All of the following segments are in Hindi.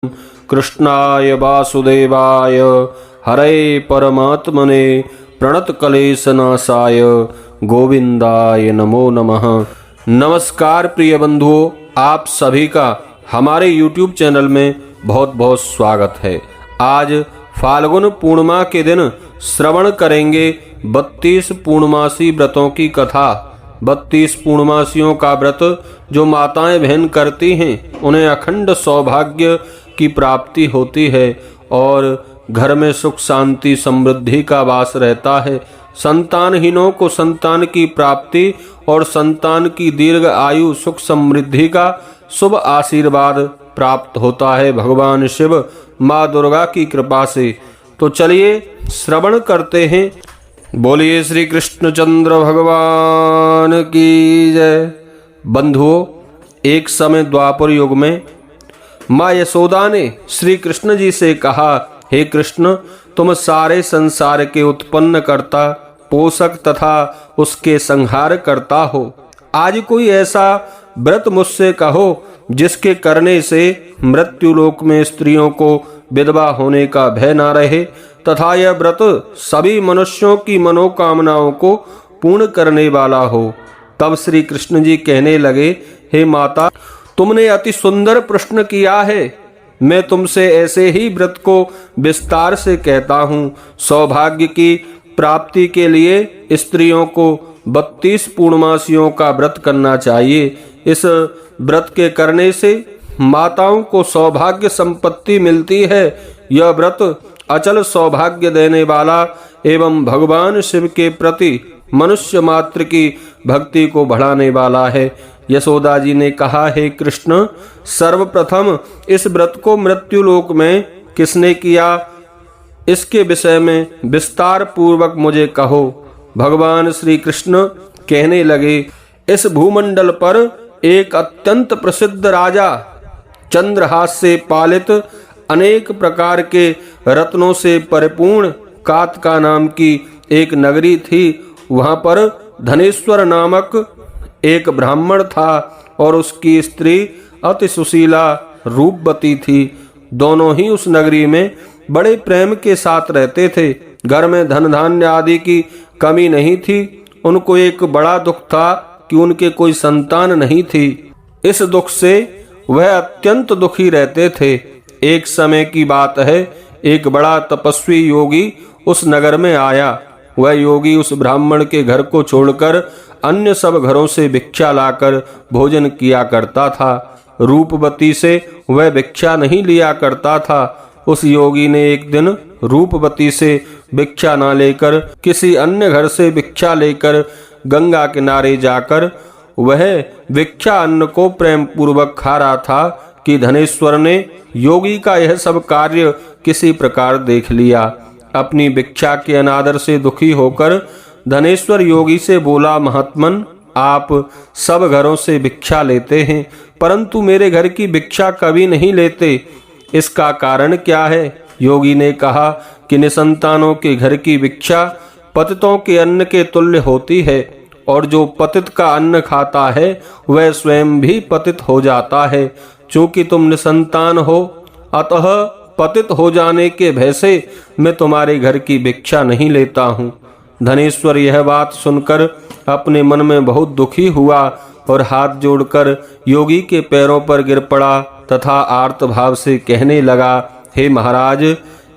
कृष्णाय वासुदेवाय हरे परमात्मने प्रणतक्लेशनाशाय गोविंदाय नमो नमः। नमस्कार प्रिय बंधुओं, आप सभी का हमारे YouTube चैनल में बहुत बहुत स्वागत है। आज फाल्गुन पूर्णिमा के दिन श्रवण करेंगे 32 पूर्णमासी व्रतों की कथा। 32 पूर्णमासियों का व्रत जो माताएं बहन करती हैं उन्हें अखंड सौभाग्य की प्राप्ति होती है और घर में सुख शांति समृद्धि का वास रहता है। संतानहीनों को संतान की प्राप्ति और संतान की दीर्घ आयु सुख समृद्धि का शुभ आशीर्वाद प्राप्त होता है भगवान शिव माँ दुर्गा की कृपा से। तो चलिए श्रवण करते हैं। बोलिए श्री कृष्णचंद्र भगवान की जय। बंधुओं, एक समय द्वापर युग में माँ यशोदा ने श्री कृष्ण जी से कहा, हे कृष्ण, तुम सारे संसार के उत्पन्न करता, पोषक तथा उसके संहार करता हो। आज कोई ऐसा व्रत मुझसे कहो जिसके करने से मृत्युलोक में स्त्रियों को विधवा होने का भय न रहे तथा यह व्रत सभी मनुष्यों की मनोकामनाओं को पूर्ण करने वाला हो। तब श्री कृष्ण जी कहने लगे, हे माता, तुमने अति सुंदर प्रश्न किया है। मैं तुमसे ऐसे ही व्रत को विस्तार से कहता हूँ। सौभाग्य की प्राप्ति के लिए स्त्रियों को 32 पूर्णमासियों का व्रत करना चाहिए। इस व्रत के करने से माताओं को सौभाग्य संपत्ति मिलती है। यह व्रत अचल सौभाग्य देने वाला एवं भगवान शिव के प्रति मनुष्य मात्र की भक्ति को बढ़ाने वाला है। यशोदा जी ने कहा, हे कृष्ण, सर्वप्रथम इस व्रत को मृत्युलोक में किसने किया, इसके विषय में विस्तार पूर्वक मुझे कहो। भगवान श्री कृष्ण कहने लगे, इस भूमंडल पर एक अत्यंत प्रसिद्ध राजा चंद्रहास से पालित अनेक प्रकार के रत्नों से परिपूर्ण कात्का नाम की एक नगरी थी। वहां पर धनेश्वर नामक एक ब्राह्मण था और उसकी स्त्री अति सुशीला रूपवती थी। दोनों ही उस नगरी में बड़े प्रेम के साथ रहते थे। घर में धन धान्य आदि की कमी नहीं थी। उनको एक बड़ा दुख था कि उनके कोई संतान नहीं थी। इस दुख से वह अत्यंत दुखी रहते थे। एक समय की बात है, एक बड़ा तपस्वी योगी उस नगर में आया। वह योगी उस ब्राह्मण के घर को छोड़कर अन्य सब घरों से भिक्षा लाकर भोजन किया करता था। रूपवती से वह भिक्षा नहीं लिया करता था। उस योगी ने एक दिन रूपवती से भिक्षा न लेकर किसी अन्य घर से भिक्षा लेकर गंगा किनारे जाकर वह भिक्षा अन्न को प्रेम पूर्वक खा रहा था कि धनेश्वर ने योगी का यह सब कार्य किसी प्रकार देख लिया। अपनी भिक्षा के अनादर से दुखी होकर धनेश्वर योगी से बोला, महात्मन, आप सब घरों से भिक्षा लेते हैं परंतु मेरे घर की भिक्षा कभी नहीं लेते, इसका कारण क्या है? योगी ने कहा कि निसंतानों के घर की भिक्षा पतितों के अन्न के तुल्य होती है और जो पतित का अन्न खाता है वह स्वयं भी पतित हो जाता है। चूंकि तुम निसंतान हो अतः पतित हो जाने के भय से मैं तुम्हारे घर की भिक्षा नहीं लेता हूँ। धनेश्वर यह बात सुनकर अपने मन में बहुत दुखी हुआ और हाथ जोड़कर योगी के पैरों पर गिर पड़ा तथा आर्त भाव से कहने लगा, हे महाराज,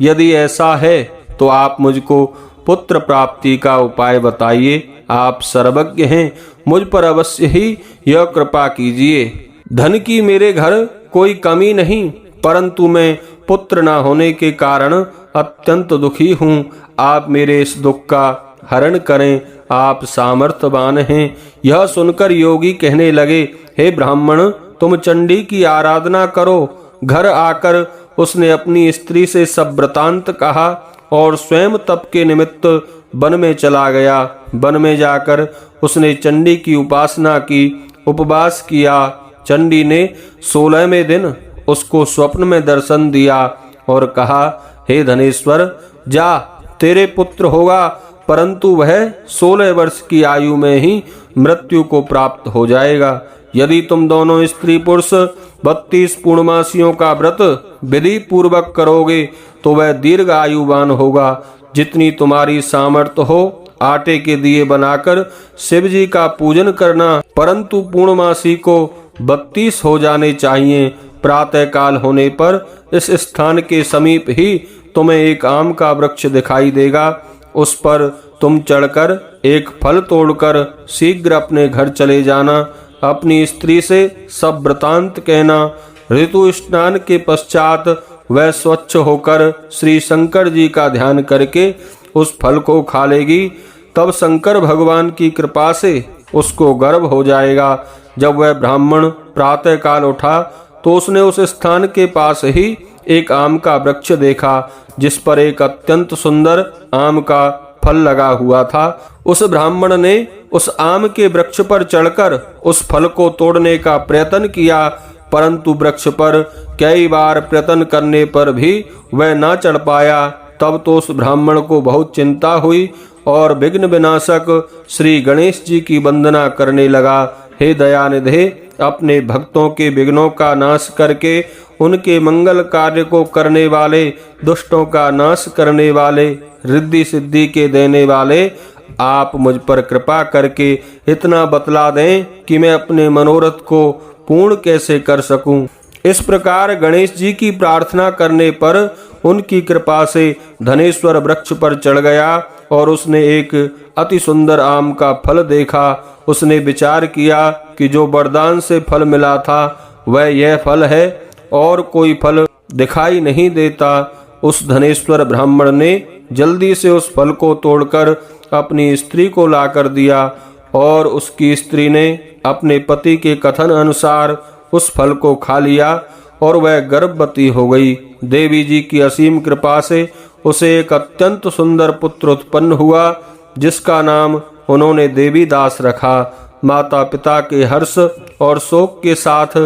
यदि ऐसा है तो आप मुझको पुत्र प्राप्ति का उपाय बताइए। आप सर्वज्ञ हैं, मुझ पर अवश्य ही यह कृपा कीजिए। धन की मेरे घर कोई कमी नहीं परंतु मैं पुत्र न होने के कारण अत्यंत दुखी हूँ। आप मेरे इस दुख का हरण करें, आप सामर्थ्यवान हैं। यह सुनकर योगी कहने लगे, हे ब्राह्मण, तुम चंडी की आराधना करो। घर आकर उसने अपनी स्त्री से सब वृतांत कहा और स्वयं तप के निमित्त वन में चला गया। वन में जाकर उसने चंडी की उपासना की, उपवास किया। चंडी ने 16वें दिन उसको स्वप्न में दर्शन दिया और कहा, हे धनेश्वर, जा, तेरे पुत्र होगा परंतु वह 16 वर्ष की आयु में ही मृत्यु को प्राप्त हो जाएगा। यदि तुम दोनों स्त्री पुरुष 32 पूर्णमासियों का व्रत विधि पूर्वक करोगे तो वह दीर्घ आयुवान होगा। जितनी तुम्हारी सामर्थ्य हो आटे के दिए बनाकर शिव जी का पूजन करना, परंतु पूर्णमासी को 32 हो जाने चाहिए। प्रातः काल होने पर इस स्थान के समीप ही तुम्हें एक आम का वृक्ष दिखाई देगा। उस पर तुम चढ़कर एक फल तोड़कर शीघ्र अपने घर चले जाना। अपनी स्त्री से सब वृतांत कहना। ऋतु स्नान के पश्चात वह स्वच्छ होकर श्री शंकर जी का ध्यान करके उस फल को खा लेगी। तब शंकर भगवान की कृपा से उसको गर्भ हो जाएगा। जब वह ब्राह्मण प्रातः काल उठा तो उसने उस स्थान के पास ही एक आम का वृक्ष देखा जिस पर एक अत्यंत सुंदर आम का फल लगा हुआ था। उस ब्राह्मण ने उस आम के वृक्ष पर चढ़कर उस फल को तोड़ने का प्रयत्न किया, परंतु वृक्ष पर कई बार प्रयत्न करने पर भी वह न चढ़ पाया। तब तो उस ब्राह्मण को बहुत चिंता हुई और विघ्न विनाशक श्री गणेश जी की वंदना करने लगा। हे दयानिधे, अपने भक्तों के विघ्नों का नाश करके उनके मंगल कार्य को करने वाले, दुष्टों का नाश करने वाले, रिद्धि सिद्धि के देने वाले, आप मुझ पर कृपा करके इतना बतला दें कि मैं अपने मनोरथ को पूर्ण कैसे कर सकूं। इस प्रकार गणेश जी की प्रार्थना करने पर उनकी कृपा से धनेश्वर वृक्ष पर चढ़ गया और उसने एक अति सुंदर आम का फल देखा। उसने विचार किया कि जो वरदान से फल मिला था वह यह फल है और कोई फल दिखाई नहीं देता। उस धनेश्वर ब्राह्मण ने जल्दी से उस फल को तोड़कर अपनी स्त्री को लाकर दिया और उसकी स्त्री ने अपने पति के कथन अनुसार उस फल को खा लिया और वह गर्भवती हो गई। देवी जी की असीम कृपा से उसे एक अत्यंत सुंदर पुत्र उत्पन्न हुआ जिसका नाम उन्होंने देवी दास रखा। माता पिता के हर्ष और शोक के साथ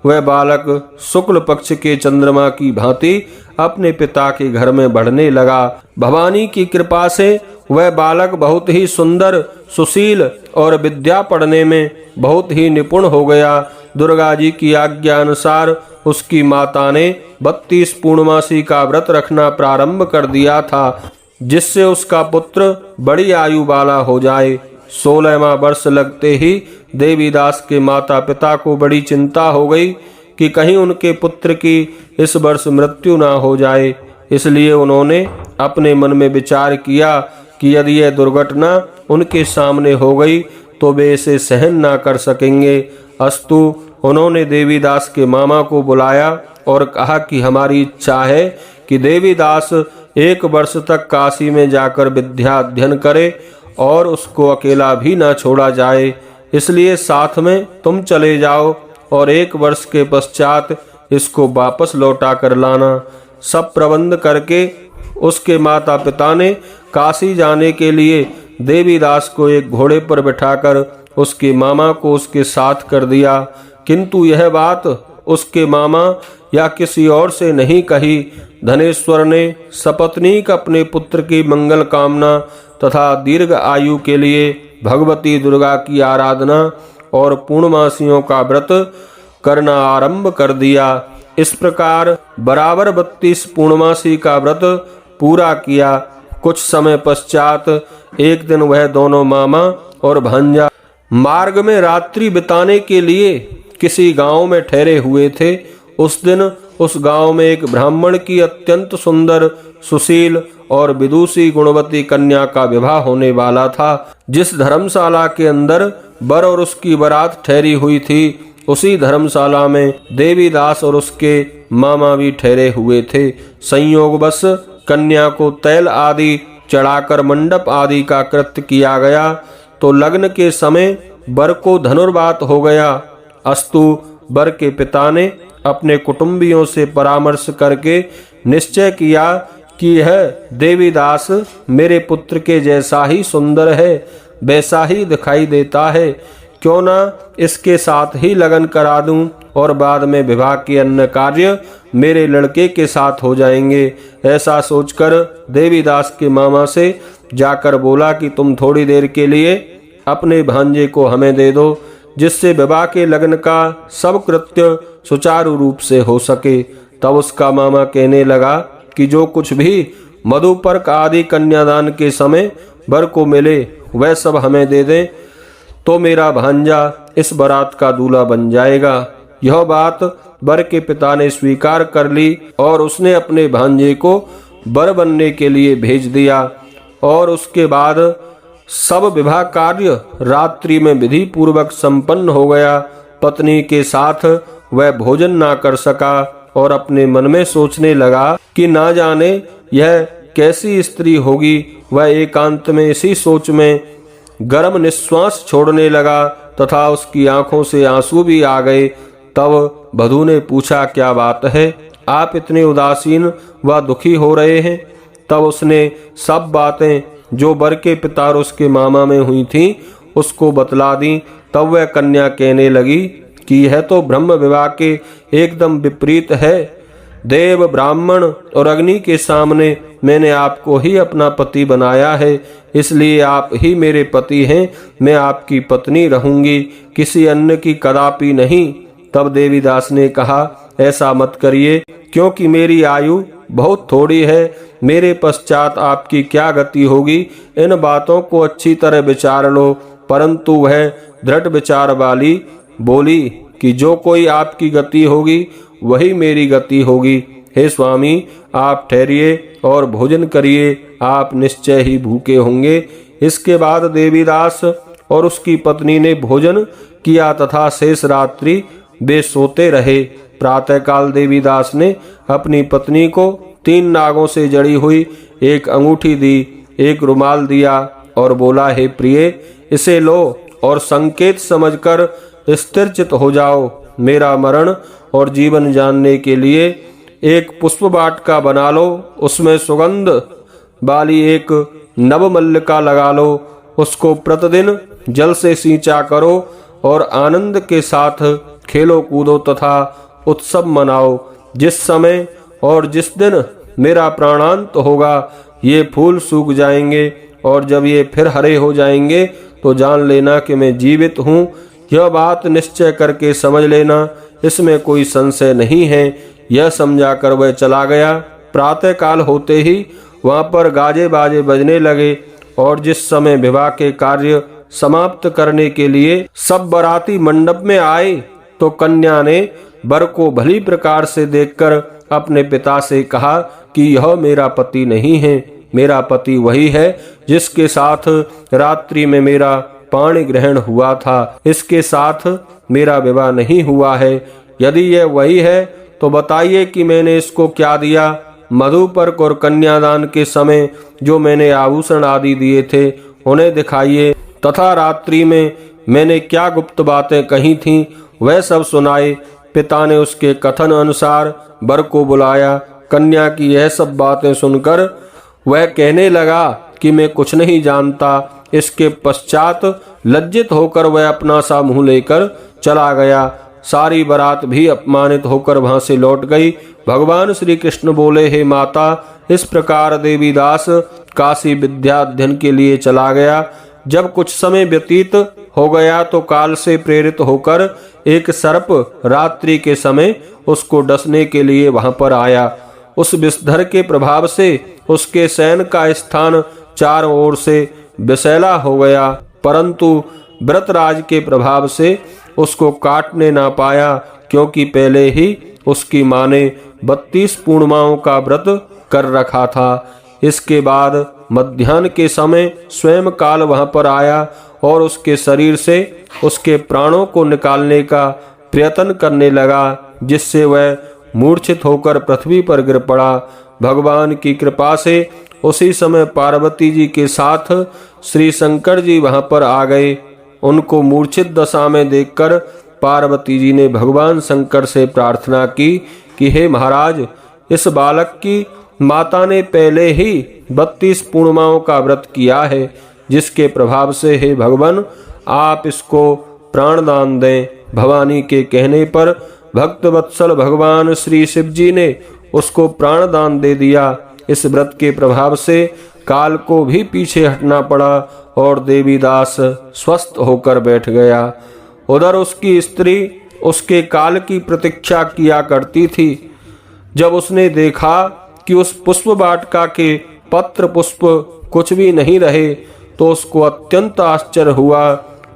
वह बालक शुक्ल पक्ष के चंद्रमा की भांति अपने पिता के घर में बढ़ने लगा। भवानी की कृपा से वह बालक बहुत ही सुंदर, सुशील और विद्या पढ़ने में बहुत ही निपुण हो गया। दुर्गा जी की आज्ञा अनुसार उसकी माता ने 32 पूर्णमासी का व्रत रखना प्रारंभ कर दिया था जिससे उसका पुत्र बड़ी आयु वाला हो जाए। 16वां वर्ष लगते ही देवीदास के माता पिता को बड़ी चिंता हो गई कि कहीं उनके पुत्र की इस वर्ष मृत्यु ना हो जाए। इसलिए उन्होंने अपने मन में विचार किया कि यदि यह दुर्घटना उनके सामने हो गई तो वे इसे सहन ना कर सकेंगे। अस्तु उन्होंने देवीदास के मामा को बुलाया और कहा कि हमारी इच्छा है कि देवीदास 1 वर्ष तक काशी में जाकर विद्या अध्ययन करे और उसको अकेला भी ना छोड़ा जाए, इसलिए साथ में तुम चले जाओ और 1 वर्ष के पश्चात इसको वापस लौटा कर लाना। सब प्रबंध करके उसके माता पिता ने काशी जाने के लिए देवीदास को एक घोड़े पर बिठाकर उसके मामा को उसके साथ कर दिया, किंतु यह बात उसके मामा या किसी और से नहीं कही। धनेश्वर ने सपत्नीक अपने पुत्र की मंगल कामना तथा दीर्घ आयु के लिए भगवती दुर्गा की आराधना और पूर्णमासियों का व्रत करना आरंभ कर दिया। इस प्रकार बराबर 32 पूर्णमासी का व्रत पूरा किया। कुछ समय पश्चात एक दिन वह दोनों मामा और भांजा मार्ग में रात्रि बिताने के लिए किसी गांव में ठहरे हुए थे। उस दिन उस गांव में एक ब्राह्मण की अत्यंत सुंदर, सुशील और विदुषी गुणवती कन्या का विवाह होने वाला था। जिस धर्मशाला के अंदर वर और उसकी बारात ठहरी हुई थी उसी धर्मशाला में देवीदास और उसके मामा भी ठहरे हुए थे। संयोगवश कन्या को तैल आदि चढ़ाकर मंडप आदि का कृत्य किया गया तो लग्न के समय वर को धनुर्वात हो गया। अस्तु वर के पिता ने अपने कुटुंबियों से परामर्श करके निश्चय किया कि यह देवीदास मेरे पुत्र के जैसा ही सुंदर है, वैसा ही दिखाई देता है, क्यों ना इसके साथ ही लगन करा दूं और बाद में विवाह के अन्य कार्य मेरे लड़के के साथ हो जाएंगे। ऐसा सोचकर देवीदास के मामा से जाकर बोला कि तुम थोड़ी देर के लिए अपने भांजे को हमें दे दो, जिससे विवाह के लगन का सब कृत्य सुचारू रूप से हो सके। तब उसका मामा कहने लगा कि जो कुछ भी मधुपर्क आदि कन्यादान के समय वर को मिले वह सब हमें दे दें तो मेरा भांजा इस बारात का दूल्हा बन जाएगा। यह बात वर के पिता ने स्वीकार कर ली और उसने अपने भांजे को वर बनने के लिए भेज दिया। और उसके बाद सब विवाह कार्य रात्रि में विधि पूर्वक संपन्न हो गया। पत्नी के साथ वह भोजन ना कर सका और अपने मन में सोचने लगा कि ना जाने यह कैसी स्त्री होगी। वह एकांत में इसी सोच में गर्म निश्वास छोड़ने लगा तथा उसकी आंखों से आंसू भी आ गए। तब वधू ने पूछा, क्या बात है, आप इतने उदासीन व दुखी हो रहे हैं? तब उसने सब बातें जो वर के पिता और उसके मामा में हुई थीं उसको बतला दी। तब वह कन्या कहने लगी कि यह तो ब्रह्म विवाह के एकदम विपरीत है। देव, ब्राह्मण और अग्नि के सामने मैंने आपको ही अपना पति बनाया है, इसलिए आप ही मेरे पति हैं। मैं आपकी पत्नी रहूंगी, किसी अन्य की कदापि नहीं। तब देवीदास ने कहा, ऐसा मत करिए, क्योंकि मेरी आयु बहुत थोड़ी है। मेरे पश्चात आपकी क्या गति होगी, इन बातों को अच्छी तरह विचार लो। परंतु वह दृढ़ विचार वाली बोली कि जो कोई आपकी गति होगी वही मेरी गति होगी। हे स्वामी, आप ठहरिए और भोजन करिए, आप निश्चय ही भूखे होंगे। इसके बाद देवीदास और उसकी पत्नी ने भोजन किया तथा शेष रात्रि वे सोते रहे। प्रातःकाल देवीदास ने अपनी पत्नी को 3 नागों से जड़ी हुई एक अंगूठी दी, एक रुमाल दिया और बोला, हे प्रिय, इसे लो और संकेत समझकर स्थिरचित हो जाओ। मेरा मरण और जीवन जानने के लिए एक पुष्प वाटिका बना लो, उसमें सुगंध वाली एक नवमल्लिका लगा लो, उसको प्रतिदिन जल से सींचा करो और आनंद के साथ खेलो कूदो तथा उत्सव मनाओ। जिस समय और जिस दिन मेरा प्राणांत होगा ये फूल सूख जाएंगे और जब ये फिर हरे हो जाएंगे तो जान लेना कि मैं जीवित हूँ। यह बात निश्चय करके समझ लेना, इसमें कोई संशय नहीं है। यह समझाकर वह चला गया। प्रातःकाल होते ही वहां पर गाजे बाजे बजने लगे और जिस समय विवाह के कार्य समाप्त करने के लिए सब बाराती मंडप में आए तो कन्या ने वर को भली प्रकार से देखकर अपने पिता से कहा कि यह मेरा पति नहीं है, मेरा पति वही है जिसके साथ रात्रि में मेरा पाणी ग्रहण हुआ था, इसके साथ मेरा विवाह नहीं हुआ है। यदि यह वही है तो बताइए कि मैंने इसको क्या दिया। मधुपर्क और कन्यादान के समय जो मैंने आभूषण आदि दिए थे उन्हें दिखाइए तथा रात्रि में मैंने क्या गुप्त बातें कही थीं वह सब सुनाए। पिता ने उसके कथन अनुसार वर को बुलाया। कन्या की यह सब बातें सुनकर वह कहने लगा कि मैं कुछ नहीं जानता। इसके पश्चात लज्जित होकर वह अपना सा मुंह लेकर चला गया। सारी बारात भी अपमानित होकर वहां से लौट गई। भगवान श्री कृष्ण बोले, हे माता, इस प्रकार देवीदास काशी विद्याध्ययन के लिए चला गया। जब कुछ समय व्यतीत हो गया तो काल से प्रेरित होकर एक सर्प रात्रि के समय उसको डसने के लिए वहां पर आया। उस विषधर के प्रभाव से उसके शयन का स्थान चारों ओर से विषैला हो गया, परंतु व्रतराज के प्रभाव से उसको काटने ना पाया, क्योंकि पहले ही उसकी मां ने 32 पूर्णिमाओं का व्रत कर रखा था। इसके बाद मध्याह्न के समय स्वयं काल वहां पर आया और उसके शरीर से उसके प्राणों को निकालने का प्रयत्न करने लगा, जिससे वह मूर्छित होकर पृथ्वी पर गिर पड़ा। भगवान की कृपा से उसी समय पार्वती जी के साथ श्री शंकर जी वहां पर आ गए। उनको मूर्छित दशा में देखकर पार्वती जी ने भगवान शंकर से प्रार्थना की कि हे महाराज, इस बालक की माता ने पहले ही 32 पूर्णिमाओं का व्रत किया है, जिसके प्रभाव से हे भगवान आप इसको प्राणदान दें। भवानी के कहने पर भक्त वत्सल भगवान श्री शिव जी ने उसको प्राणदान दे दिया। इस व्रत के प्रभाव से काल को भी पीछे हटना पड़ा और देवीदास स्वस्थ होकर बैठ गया। उधर उसकी स्त्री उसके काल की प्रतीक्षा किया करती थी। जब उसने देखा कि उस पुष्प वाटिका के पत्र पुष्प कुछ भी नहीं रहे तो उसको अत्यंत आश्चर्य हुआ,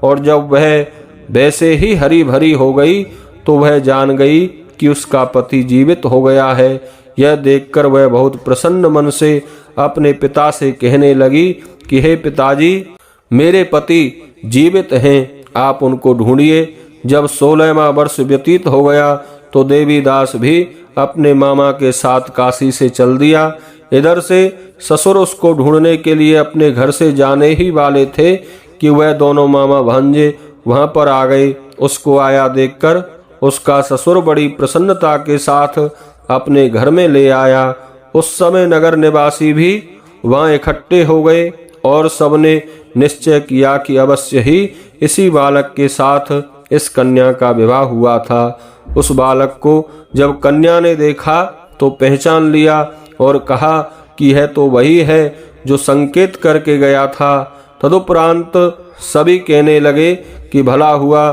और जब वह वैसे ही हरी भरी हो गई तो वह जान गई कि उसका पति जीवित हो गया है। यह देखकर वह बहुत प्रसन्न मन से अपने पिता से कहने लगी कि हे पिताजी, मेरे पति जीवित हैं, आप उनको ढूंढिए। जब 16वां वर्ष व्यतीत हो गया तो देवीदास भी अपने मामा के साथ काशी से चल दिया। इधर से ससुर उसको ढूंढने के लिए अपने घर से जाने ही वाले थे कि वह दोनों मामा भांजे वहां पर आ गए। उसको आया देखकर उसका ससुर बड़ी प्रसन्नता के साथ अपने घर में ले आया। उस समय नगर निवासी भी वहां इकट्ठे हो गए और सबने निश्चय किया कि अवश्य ही इसी बालक के साथ इस कन्या का विवाह हुआ था। उस बालक को जब कन्या ने देखा तो पहचान लिया और कहा कि यह तो वही है जो संकेत करके गया था। तदुपरांत सभी कहने लगे कि भला हुआ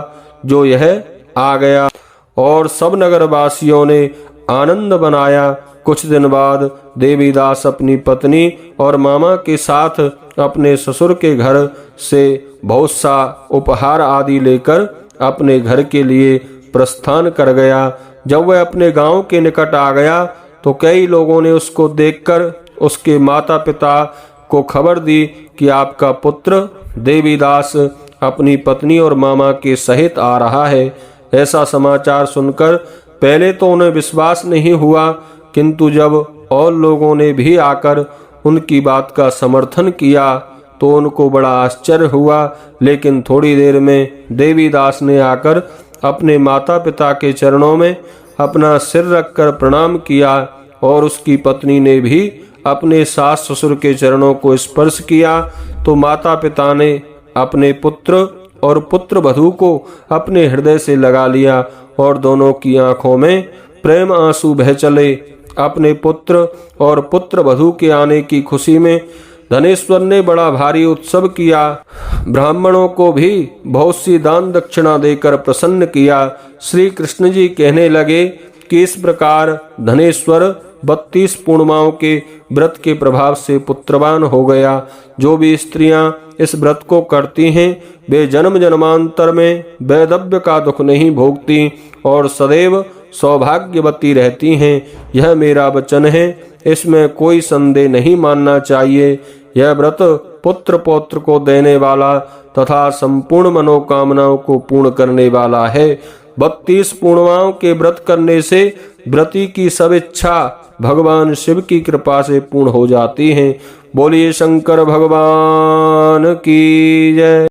जो यह आ गया, और सब नगरवासियों ने आनंद बनाया। कुछ दिन बाद देवीदास अपनी पत्नी और मामा के साथ अपने ससुर के घर से बहुत सा उपहार आदि लेकर अपने घर के लिए प्रस्थान कर गया। जब वह अपने गांव के निकट आ गया तो कई लोगों ने उसको देखकर उसके माता पिता को खबर दी कि आपका पुत्र देवीदास अपनी पत्नी और मामा के सहित आ रहा है। ऐसा समाचार सुनकर पहले तो उन्हें विश्वास नहीं हुआ, किंतु जब और लोगों ने भी आकर उनकी बात का समर्थन किया तो उनको बड़ा आश्चर्य हुआ। लेकिन थोड़ी देर में देवीदास ने आकर अपने माता पिता के चरणों में अपना सिर रखकर प्रणाम किया, और उसकी पत्नी ने भी अपने सास ससुर के चरणों को स्पर्श किया। तो माता पिता ने अपने पुत्र और पुत्र वधू को अपने हृदय से लगा लिया और दोनों की आंखों में प्रेम आंसू बह चले। अपने पुत्र और पुत्र वधू के आने की खुशी में धनेश्वर ने बड़ा भारी उत्सव किया। ब्राह्मणों को भी बहुत सी दान दक्षिणा देकर प्रसन्न किया। श्री कृष्ण जी कहने लगे कि इस प्रकार धनेश्वर 32 पूर्णिमाओं के व्रत के प्रभाव से पुत्रवान हो गया। जो भी स्त्रियां इस व्रत को करती हैं वे जन्म जन्मांतर में वैधव्य का दुख नहीं भोगती और सदैव सौभाग्यवती रहती हैं। यह मेरा वचन है, इसमें कोई संदेह नहीं मानना चाहिए। यह व्रत पुत्र पौत्र को देने वाला तथा संपूर्ण मनोकामनाओं को पूर्ण करने वाला है। 32 पूर्णिमाओं के व्रत करने से व्रती की सब इच्छा भगवान शिव की कृपा से पूर्ण हो जाती हैं। बोलिए शंकर भगवान की जय।